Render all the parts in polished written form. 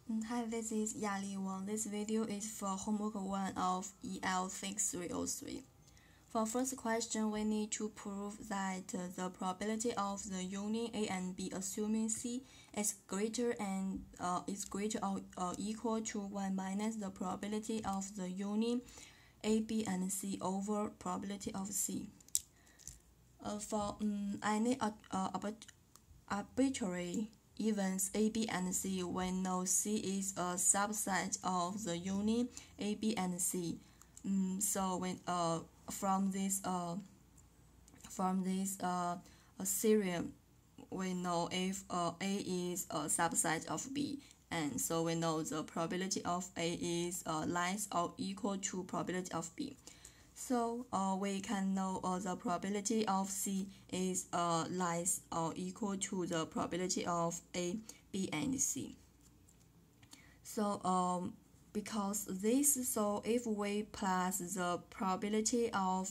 Hi, this is Yali Wang. This video is for homework 1 of EL 6303. For first question, we need to prove that the probability of the union A and B assuming C is greater or equal to 1 minus the probability of the union A, B, and C over probability of C. For any arbitrary events A, B, and C, we know C is a subset of the union A, B, and C. So when from this theorem, we know if A is a subset of B, and so we know the probability of A is less or equal to probability of B. So we can know the probability of C is less or equal to the probability of A, B, and C. So because this, so if we plus the probability of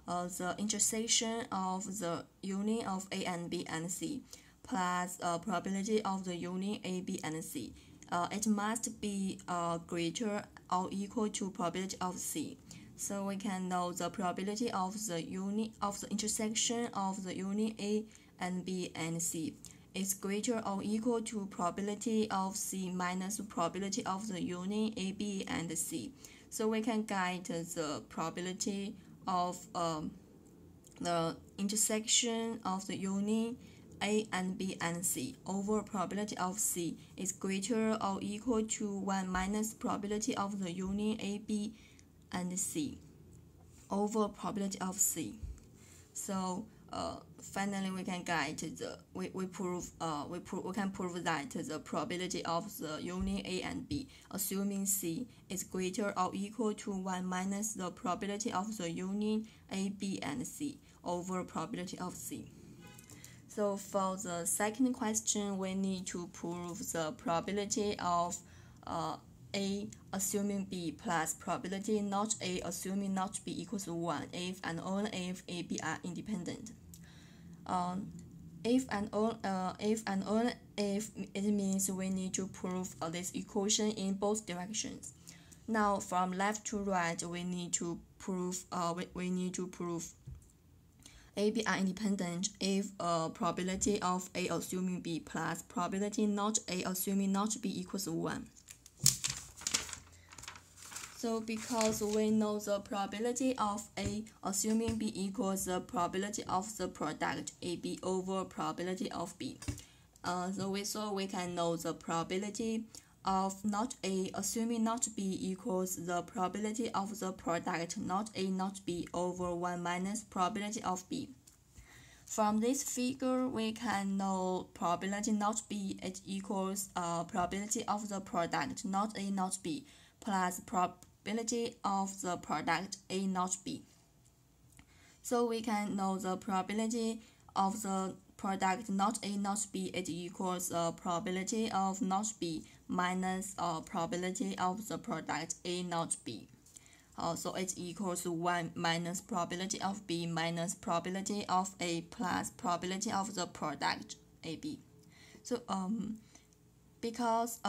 the intersection of the union of A and B and C plus probability of the union A, B, and C, it must be greater or equal to probability of C. So we can know the probability of the intersection of the union A and B and C is greater or equal to probability of C minus probability of the union A, B, and C. So we can get the probability of the intersection of the union A and B and C over probability of C is greater or equal to 1 minus probability of the union A, B, and C over probability of C. So finally we can get we can prove that the probability of the union A and B assuming C is greater or equal to 1 minus the probability of the union A, B, and C over probability of C. So for the second question, we need to prove the probability of A assuming B plus probability not A assuming not B equals 1 if and only if A, B are independent. If and only if it means we need to prove this equation in both directions. Now from left to right, we need to prove A, B are independent if probability of A assuming B plus probability not A assuming not B equals 1. So because we know the probability of A assuming B equals the probability of the product AB over probability of B. So we can know the probability of not A assuming not B equals the probability of the product not A not B over 1 minus probability of B. From this figure, we can know probability not B it equals probability of the product not A not B plus probability of the product A not B. So we can know the probability of the product not A not B it equals probability of not B minus probability of the product A not B. So it equals 1 minus probability of B minus probability of A plus probability of the product AB. So because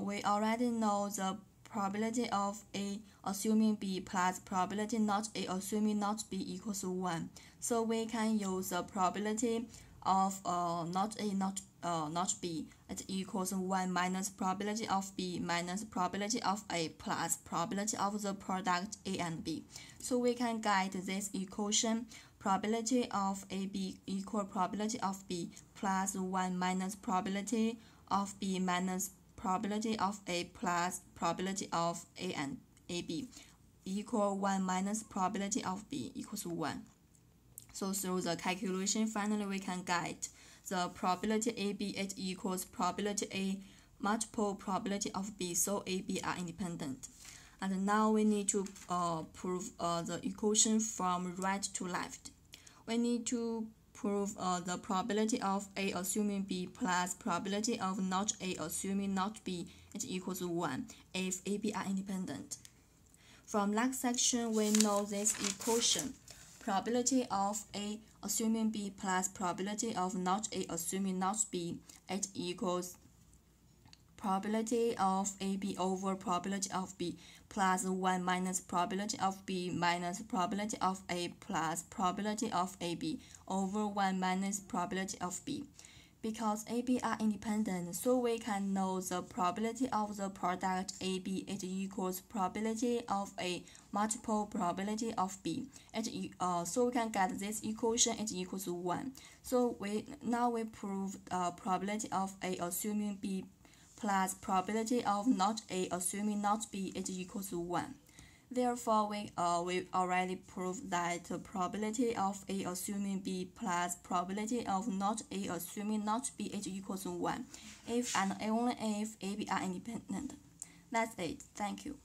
we already know the probability of A assuming B plus probability not A assuming not B equals 1. So we can use the probability of not A not B. It equals 1 minus probability of B minus probability of A plus probability of the product A and B. So we can get this equation probability of AB equal probability of B plus 1 minus probability of B minus probability of A plus probability of A and AB equal 1 minus probability of B equals 1. So through the calculation, finally we can get the probability AB it equals probability A multiple probability of B, so A, B are independent. And now we need to prove the equation from right to left. We need to prove the probability of A assuming B plus probability of not A assuming not B it equals 1 if A, B are independent. From next section, we know this equation. Probability of A assuming B plus probability of not A assuming not B, it equals probability of AB over probability of B plus 1 minus probability of B minus probability of A plus probability of AB over 1 minus probability of B. Because AB are independent, so we can know the probability of the product AB it equals probability of A multiple probability of B. So we can get this equation it equals 1. So we prove probability of A assuming B plus probability of not A assuming not B it equals 1. Therefore, we already proved that the probability of A assuming B plus probability of not A assuming not B is equals to 1 if and only if AB are independent. That's it. Thank you.